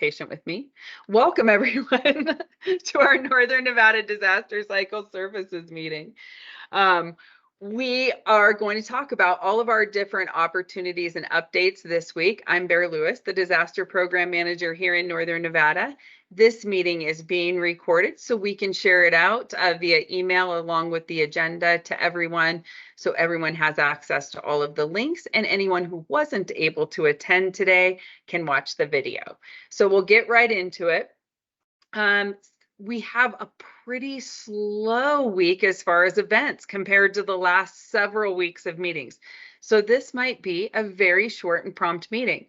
patient with me. Welcome everyone to our Northern Nevada Disaster Cycle Services meeting. We are going to talk about all of our different opportunities and updates this week. I'm bear.lewis, the Disaster Program Manager here in Northern Nevada. This meeting is being recorded so we can share it out via email along with the agenda to everyone, so everyone has access to all of the links, and anyone who wasn't able to attend today can watch the video. So we'll get right into it. We have a pretty slow week as far as events compared to the last several weeks of meetings. So this might be a very short and prompt meeting.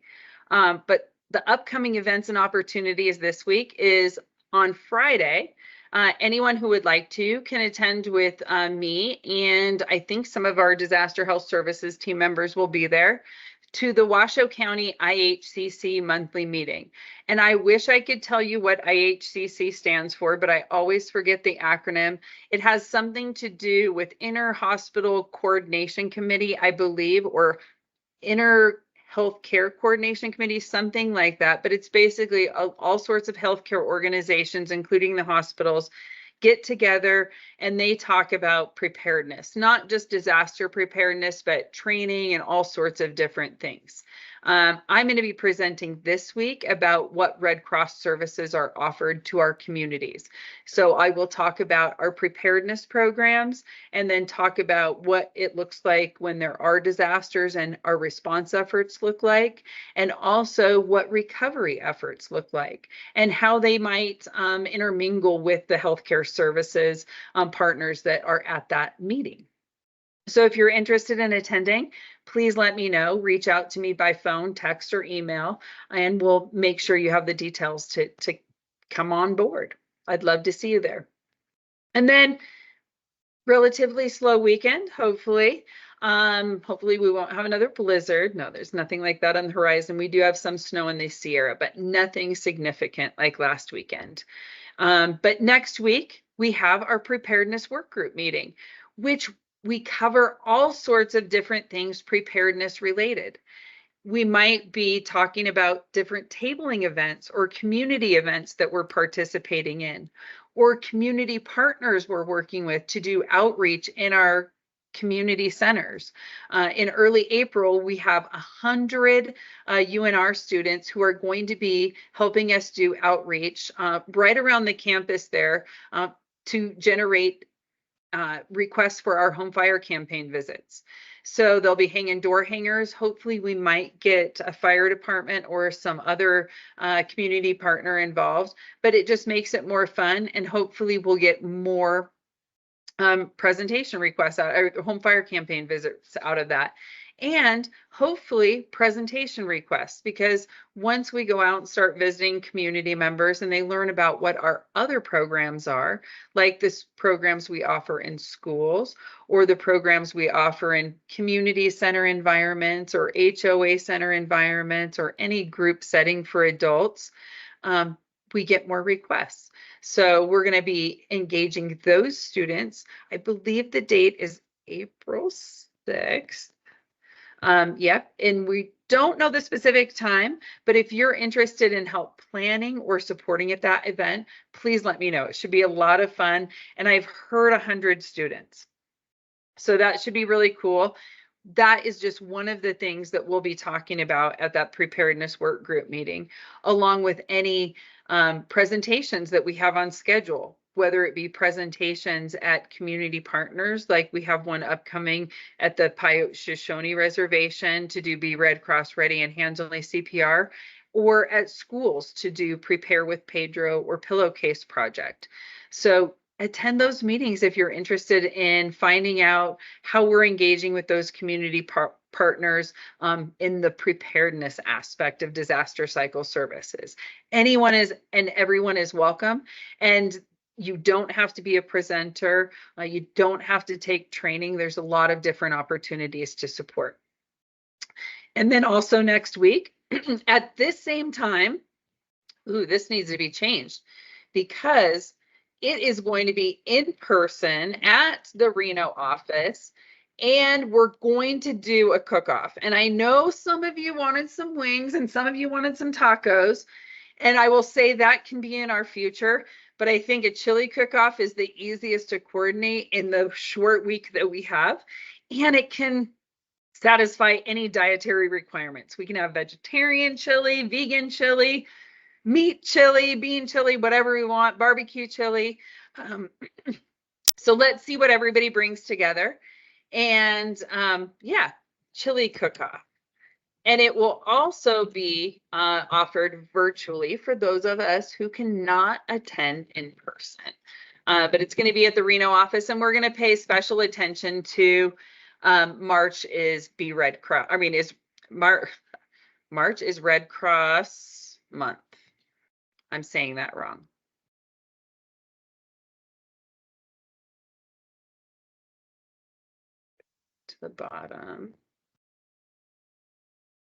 But the upcoming events and opportunities this week is on Friday. Anyone who would like to can attend with me, and I think some of our disaster health services team members will be there, to the Washoe County IHCC monthly meeting. And I wish I could tell you what IHCC stands for, but I always forget the acronym. It has something to do with Inter-Hospital Coordination Committee, I believe, or Inter-Healthcare Coordination Committee, something like that. But it's basically all sorts of healthcare organizations, including the hospitals, get together and they talk about preparedness, not just disaster preparedness, but training and all sorts of different things. I'm going to be presenting this week about what Red Cross services are offered to our communities. So I will talk about our preparedness programs and then talk about what it looks like when there are disasters and our response efforts look like, and also what recovery efforts look like and how they might intermingle with the healthcare services partners that are at that meeting. So if you're interested in attending, please let me know. Reach out to me by phone, text, or email, and we'll make sure you have the details to come on board. I'd love to see you there. And then relatively slow weekend, hopefully. Hopefully we won't have another blizzard. No, there's nothing like that on the horizon. We do have some snow in the Sierra, but nothing significant like last weekend. But next week, we have our preparedness work group meeting, which we cover all sorts of different things preparedness related. We might be talking about different tabling events or community events that we're participating in, or community partners we're working with to do outreach in our community centers. In early April, we have 100 UNR students who are going to be helping us do outreach right around the campus there to generate requests for our home fire campaign visits. So they'll be hanging door hangers. Hopefully we might get a fire department or some other community partner involved, but it just makes it more fun, and hopefully we'll get more presentation requests out, or home fire campaign visits out of that. And hopefully presentation requests, because once we go out and start visiting community members and they learn about what our other programs are, like this programs we offer in schools or the programs we offer in community center environments or HOA center environments or any group setting for adults, we get more requests. So we're going to be engaging those students. I believe the date is April 6th. Yep, and we don't know the specific time, but if you're interested in help planning or supporting at that event, please let me know. It should be a lot of fun, and I've heard 100 students. So that should be really cool. That is just one of the things that we'll be talking about at that preparedness work group meeting, along with any presentations that we have on schedule, whether it be presentations at community partners, like we have one upcoming at the Paiute Shoshone Reservation to do Be Red Cross Ready and Hands-Only CPR, or at schools to do Prepare with Pedro or Pillowcase Project. So attend those meetings if you're interested in finding out how we're engaging with those community partners in the preparedness aspect of disaster cycle services. Anyone is and everyone is welcome, and you don't have to be a presenter. You don't have to take training. There's a lot of different opportunities to support. And then also next week at this same time, this needs to be changed because it is going to be in person at the RENO office, and we're going to do a cook-off. And I know some of you wanted some wings and some of you wanted some tacos, And I will say that can be in our future, but I think a chili cook-off is the easiest to coordinate in the short week that we have. And it can satisfy any dietary requirements. We can have vegetarian chili, vegan chili, meat chili, bean chili, whatever we want, barbecue chili. So let's see what everybody brings together. And yeah, chili cook-off. And it will also be offered virtually for those of us who cannot attend in person. But it's going to be at the Reno office, and we're going to pay special attention to March is Red Cross. I mean, March is Red Cross month. I'm saying that wrong. To the bottom.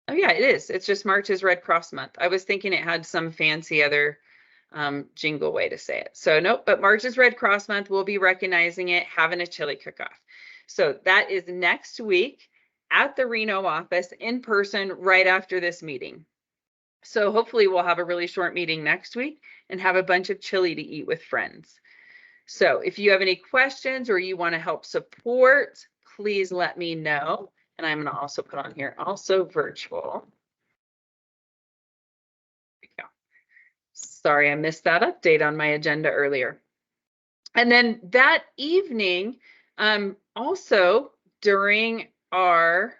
Oh yeah, it is. It's just March is Red Cross month. I was thinking it had some fancy other jingle way to say it. So nope, but March is Red Cross month. We'll be recognizing it, having a chili cook-off. So that is next week at the Reno office in person right after this meeting. So hopefully we'll have a really short meeting next week and have a bunch of chili to eat with friends. So if you have any questions or you want to help support, please let me know. And I'm going to also put on here, also virtual. There we go. Sorry, I missed that update on my agenda earlier. And then that evening, also during our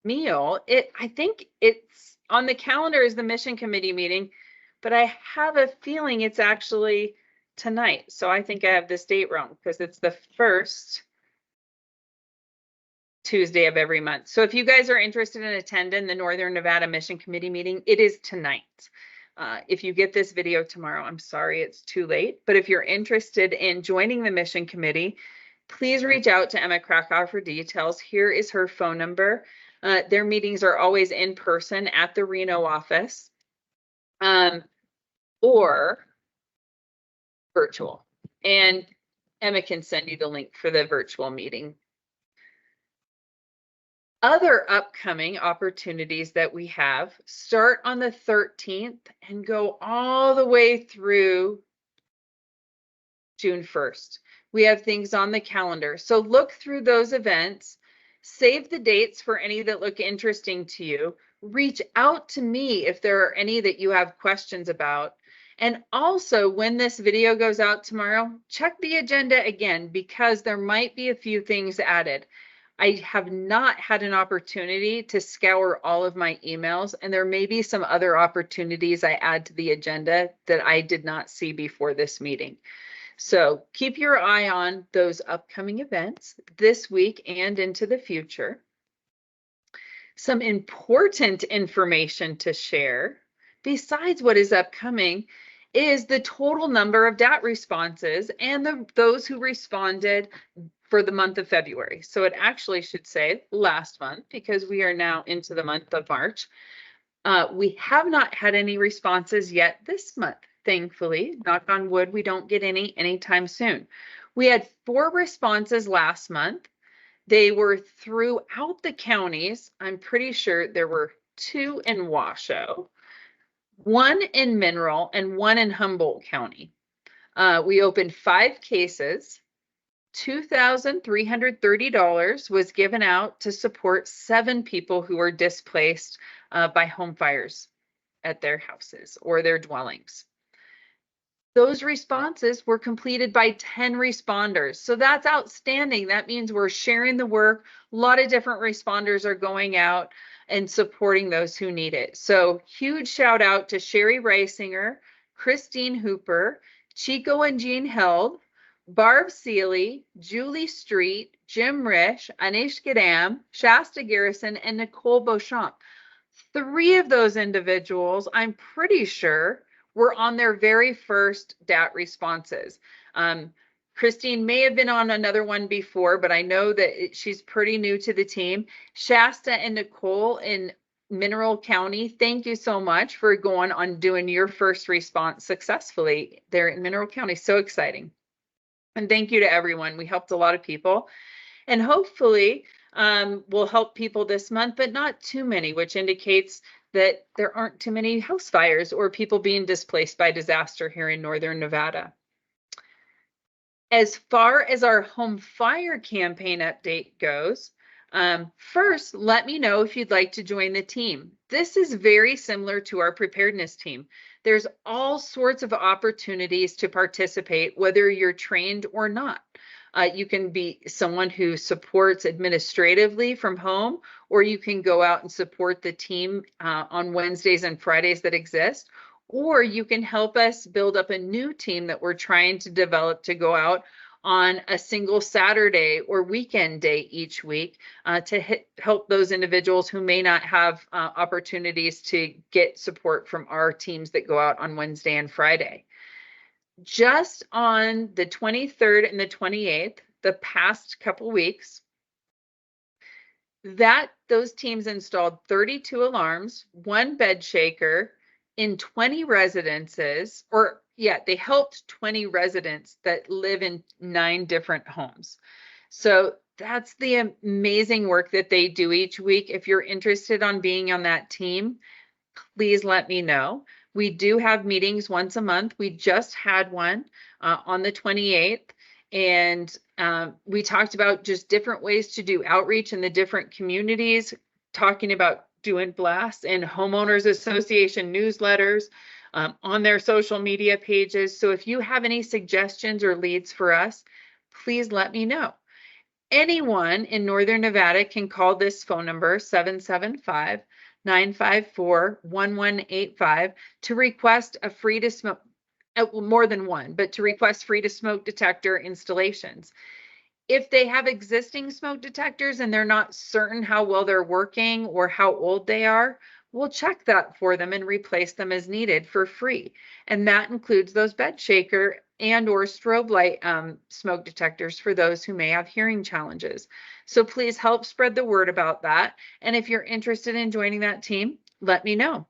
meal, I think it's on the calendar is the mission committee meeting, but I have a feeling it's actually tonight. So I think I have this date wrong because it's the first Tuesday of every month. So if you guys are interested in attending the Northern Nevada Mission Committee meeting, it is tonight. If you get this video tomorrow, I'm sorry it's too late, but if you're interested in joining the Mission Committee, please reach out to Emma Krakow for details. Here is her phone number. Their meetings are always in person at the Reno office or virtual. And Emma can send you the link for the virtual meeting. Other upcoming opportunities that we have start on the 13th and go all the way through June 1st. We have things on the calendar. So look through those events, save the dates for any that look interesting to you. Reach out to me if there are any that you have questions about. And also, when this video goes out tomorrow, check the agenda again because there might be a few things added. I have not had an opportunity to scour all of my emails, and there may be some other opportunities I add to the agenda that I did not see before this meeting. So keep your eye on those upcoming events this week and into the future. Some important information to share besides what is upcoming is the total number of DAT responses and those who responded for the month of February. So it actually should say last month because we are now into the month of March. We have not had any responses yet this month. Thankfully, knock on wood, we don't get any anytime soon. We had 4 responses last month. They were throughout the counties. I'm pretty sure there were 2 in Washoe, 1 in Mineral, and 1 in Humboldt County. We opened 5 cases. $2,330 was given out to support 7 people who were displaced by home fires at their houses or their dwellings. Those responses were completed by 10 responders. So that's outstanding. That means we're sharing the work. A lot of different responders are going out and supporting those who need it. So huge shout out to Sherry Reisinger, Christine Hooper, Chico and Jean Held, Barb Seeley, Julie Street, Jim Risch, Anish Gadam, Shasta Garrison, and Nicole Beauchamp. 3 of those individuals, I'm pretty sure, were on their very first DAT responses. Christine may have been on another one before, but I know that she's pretty new to the team. Shasta and Nicole in Mineral County, thank you so much for going on doing your first response successfully there in Mineral County. So exciting. And thank you to everyone. We helped a lot of people. And hopefully we'll help people this month, but not too many, which indicates that there aren't too many house fires or people being displaced by disaster here in Northern Nevada. As far as our home fire campaign update goes, first, let me know if you'd like to join the team. This is very similar to our preparedness team. There's all sorts of opportunities to participate, whether you're trained or not. You can be someone who supports administratively from home, or you can go out and support the team on Wednesdays and Fridays that exist, or you can help us build up a new team that we're trying to develop to go out on a single Saturday or weekend day each week to help those individuals who may not have opportunities to get support from our teams that go out on Wednesday and Friday. Just on the 23rd and the 28th, the past couple weeks, those teams installed 32 alarms, 1 bed shaker in 20 residences, they helped 20 residents that live in 9 different homes. So that's the amazing work that they do each week. If you're interested on being on that team, please let me know. We do have meetings once a month. We just had one on the 28th, and we talked about just different ways to do outreach in the different communities, talking about doing blasts in homeowners association newsletters, on their social media pages. So if you have any suggestions or leads for us, please let me know. Anyone in Northern Nevada can call this phone number, 775-954-1185, to request a free to smoke, more than one, but to request free to smoke detector installations. If they have existing smoke detectors and they're not certain how well they're working or how old they are, we'll check that for them and replace them as needed for free. And that includes those bed shaker and or strobe light smoke detectors for those who may have hearing challenges. So please help spread the word about that. And if you're interested in joining that team, let me know.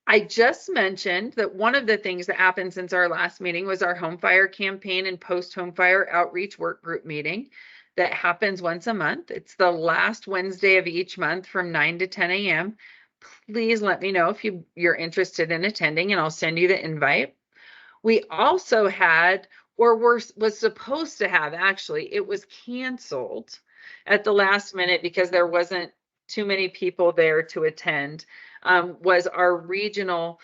I just mentioned that one of the things that happened since our last meeting was our home fire campaign and post home fire outreach work group meeting that happens once a month. It's the last Wednesday of each month from 9 to 10 a.m. Please let me know if you're interested in attending, and I'll send you the invite. We also had, or was supposed to have, actually, it was canceled at the last minute because there wasn't too many people there to attend, was our regional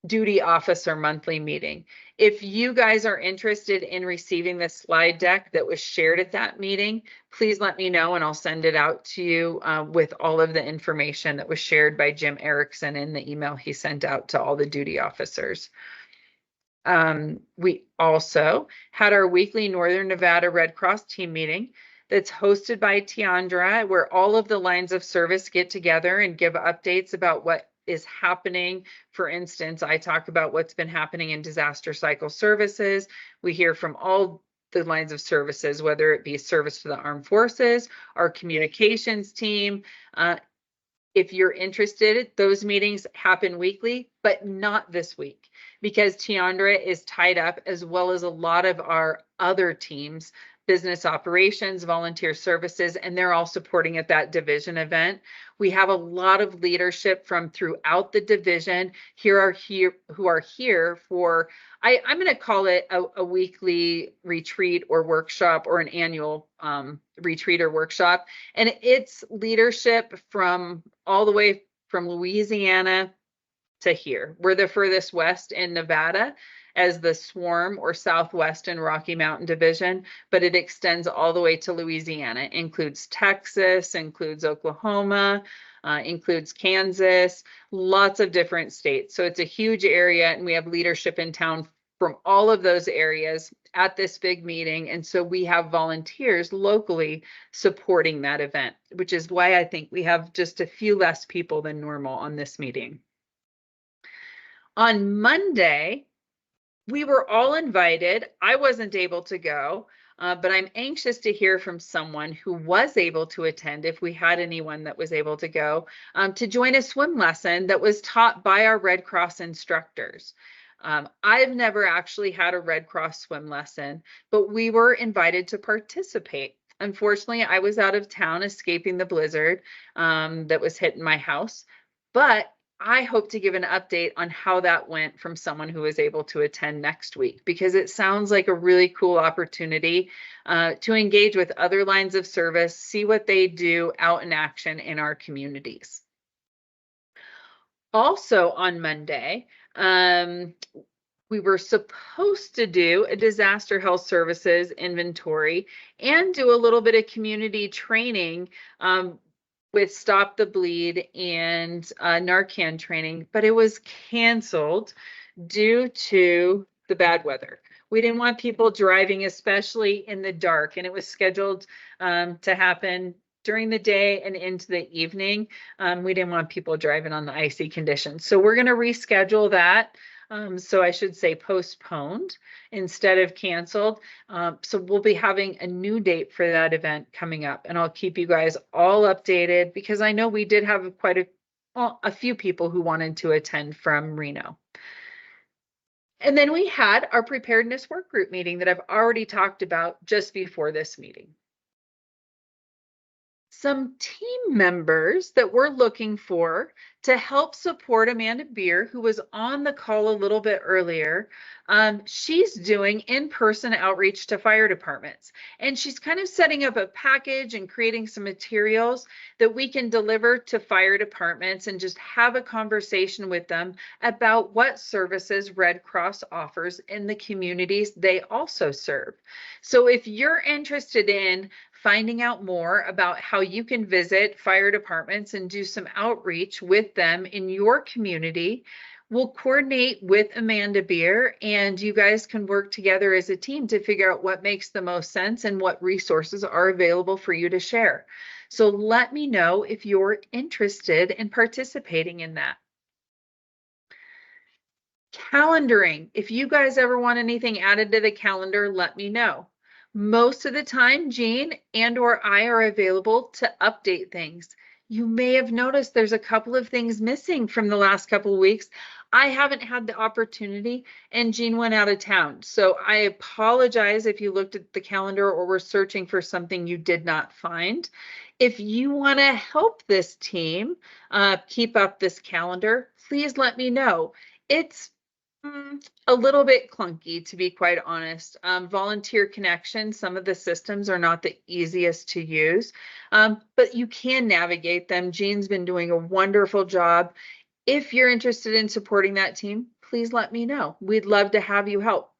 duty officer monthly meeting. If you guys are interested in receiving the slide deck that was shared at that meeting, please let me know and I'll send it out to you with all of the information that was shared by Jim Erickson in the email he sent out to all the duty officers. We also had our weekly Northern Nevada Red Cross team meeting that's hosted by Tiandra, where all of the lines of service get together and give updates about what is happening. For instance, I talk about what's been happening in disaster cycle services. We hear from all the lines of services, whether it be service to the armed forces, our communications team. If you're interested, those meetings happen weekly, but not this week because Tiandra is tied up, as well as a lot of our other teams, business operations, volunteer services, and they're all supporting at that division event. We have a lot of leadership from throughout the division who are here for, I'm going to call it a weekly retreat or workshop, or an annual retreat or workshop. And it's leadership from all the way from Louisiana to here. We're the furthest west in Nevada as the Swarm or Southwest and Rocky Mountain Division, but it extends all the way to Louisiana. It includes Texas, includes Oklahoma, includes Kansas, lots of different states. So it's a huge area, and we have leadership in town from all of those areas at this big meeting. And so we have volunteers locally supporting that event, which is why I think we have just a few less people than normal on this meeting. On Monday, we were all invited. I wasn't able to go, but I'm anxious to hear from someone who was able to attend, if we had anyone that was able to go, to join a swim lesson that was taught by our Red Cross instructors. I've never actually had a Red Cross swim lesson, but we were invited to participate. Unfortunately, I was out of town escaping the blizzard that was hitting my house, but I hope to give an update on how that went from someone who was able to attend next week, because it sounds like a really cool opportunity to engage with other lines of service, see what they do out in action in our communities. Also on Monday, we were supposed to do a disaster health services inventory and do a little bit of community training with Stop the Bleed and Narcan training, but it was canceled due to the bad weather. We didn't want people driving, especially in the dark, and it was scheduled to happen during the day and into the evening. We didn't want people driving on the icy conditions. So we're going to reschedule that. So I should say postponed instead of canceled. So we'll be having a new date for that event coming up, and I'll keep you guys all updated, because I know we did have quite a few people who wanted to attend from Reno. And then we had our preparedness work group meeting that I've already talked about just before this meeting. Some team members that we're looking for to help support Amanda Beer, who was on the call a little bit earlier. She's doing in-person outreach to fire departments, and she's kind of setting up a package and creating some materials that we can deliver to fire departments and just have a conversation with them about what services Red Cross offers in the communities they also serve. So if you're interested in finding out more about how you can visit fire departments and do some outreach with them in your community, we'll coordinate with Amanda Beer, and you guys can work together as a team to figure out what makes the most sense and what resources are available for you to share. So let me know if you're interested in participating in that. Calendaring. If you guys ever want anything added to the calendar, let me know. Most of the time, Jean and or I are available to update things. You may have noticed there's a couple of things missing from the last couple of weeks. I haven't had the opportunity, and Jean went out of town. So I apologize if you looked at the calendar or were searching for something you did not find. If you want to help this team keep up this calendar, please let me know. It's a little bit clunky, to be quite honest. Volunteer Connection, some of the systems are not the easiest to use, but you can navigate them. Jean's been doing a wonderful job. If you're interested in supporting that team, please let me know. We'd love to have you help.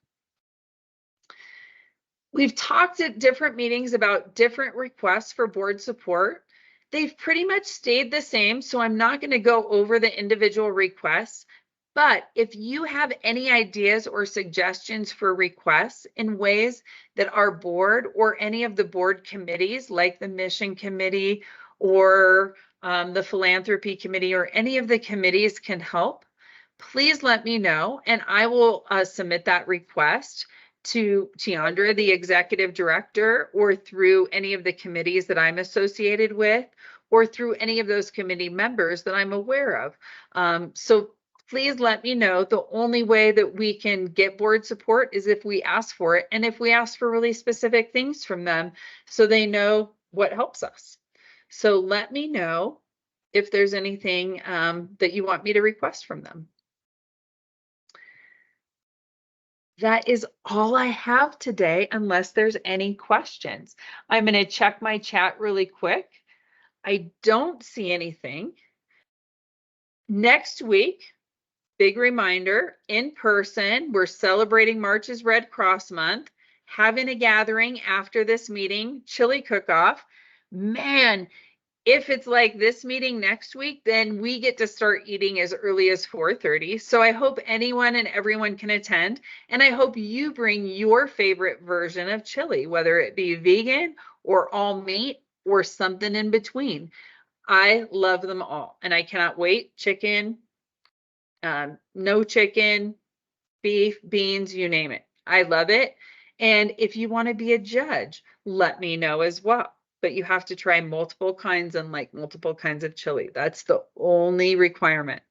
We've talked at different meetings about different requests for board support. They've pretty much stayed the same, so I'm not going to go over the individual requests. But if you have any ideas or suggestions for requests in ways that our board or any of the board committees, like the mission committee or the philanthropy committee or any of the committees can help, please let me know, and I will submit that request to Tiandra, the executive director, or through any of the committees that I'm associated with, or through any of those committee members that I'm aware of. So please let me know. The only way that we can get board support is if we ask for it, and if we ask for really specific things from them so they know what helps us. So let me know if there's anything that you want me to request from them. That is all I have today, unless there's any questions. I'm going to check my chat really quick. I don't see anything. Next week, big reminder, in person, we're celebrating March's Red Cross Month, having a gathering after this meeting, chili cook-off. Man, if it's like this meeting next week, then we get to start eating as early as 4:30. So I hope anyone and everyone can attend. And I hope you bring your favorite version of chili, whether it be vegan or all meat or something in between. I love them all, and I cannot wait. Chicken, no chicken, beef, beans, you name it. I love it. And if you want to be a judge, let me know as well. But you have to try multiple kinds and like multiple kinds of chili. That's the only requirement.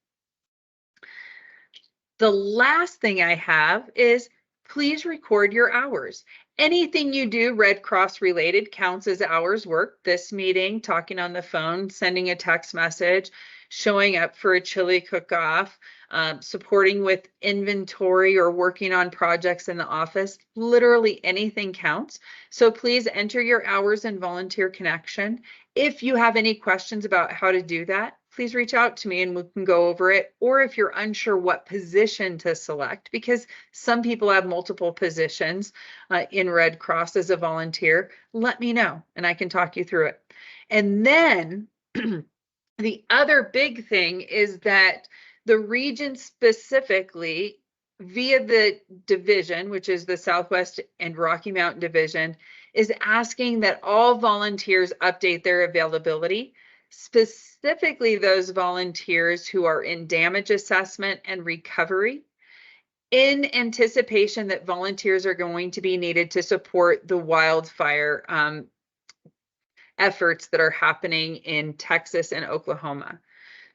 The last thing I have is please record your hours. Anything you do Red Cross related counts as hours worked. This meeting, talking on the phone, sending a text message, showing up for a chili cook-off, supporting with inventory or working on projects in the office, literally anything counts. So please enter your hours in Volunteer Connection. If you have any questions about how to do that, please reach out to me and we can go over it. Or if you're unsure what position to select, because some people have multiple positions in Red Cross as a volunteer, let me know and I can talk you through it. And then the other big thing is that the region specifically, via the division, which is the Southwest and Rocky Mountain Division, is asking that all volunteers update their availability, specifically those volunteers who are in damage assessment and recovery, in anticipation that volunteers are going to be needed to support the wildfire efforts that are happening in Texas and Oklahoma.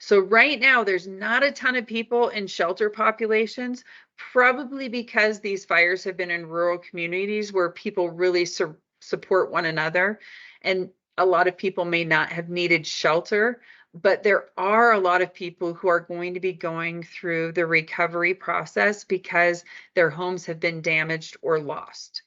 So right now, there's not a ton of people in shelter populations, probably because these fires have been in rural communities where people really support one another. And a lot of people may not have needed shelter, but there are a lot of people who are going to be going through the recovery process because their homes have been damaged or lost.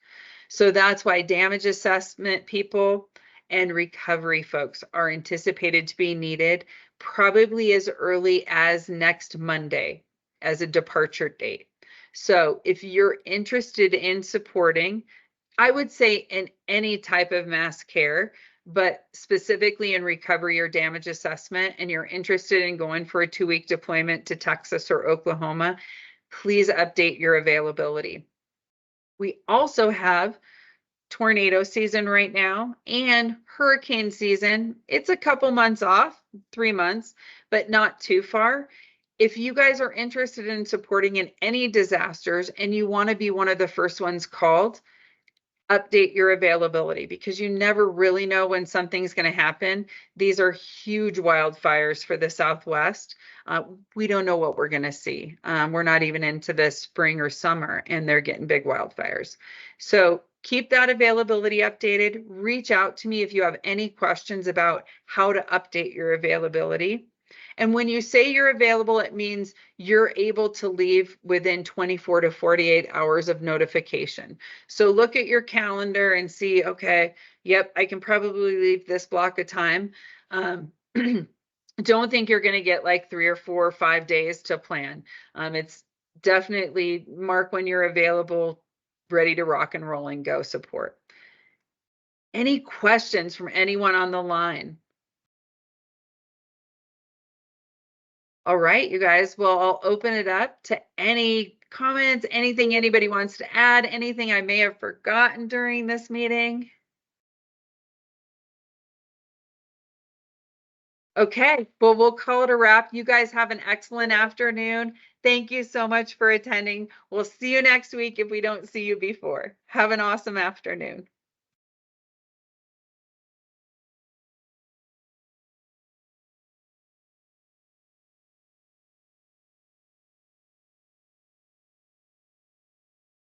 So that's why damage assessment people and recovery folks are anticipated to be needed probably as early as next Monday as a departure date. So if you're interested in supporting, I would say in any type of mass care, but specifically in recovery or damage assessment, and you're interested in going for a 2-week deployment to Texas or Oklahoma, please update your availability. We also have tornado season right now and hurricane season. It's a couple months off, 3 months, but not too far. If you guys are interested in supporting in any disasters and you want to be one of the first ones called, update your availability, because you never really know when something's going to happen. These are huge wildfires for the Southwest. We don't know what we're going to see. We're not even into the spring or summer and they're getting big wildfires. So keep that availability updated. Reach out to me if you have any questions about how to update your availability. And when you say you're available, it means you're able to leave within 24 to 48 hours of notification. So look at your calendar and see, okay, yep, I can probably leave this block of time. Don't think you're going to get like 3 or 4 or 5 days to plan. It's definitely mark when you're available, ready to rock and roll and go support. Any questions from anyone on the line? All right, you guys, well, I'll open it up to any comments, anything anybody wants to add, anything I may have forgotten during this meeting. Okay, well, we'll call it a wrap. You guys have an excellent afternoon. Thank you so much for attending. We'll see you next week if we don't see you before. Have an awesome afternoon.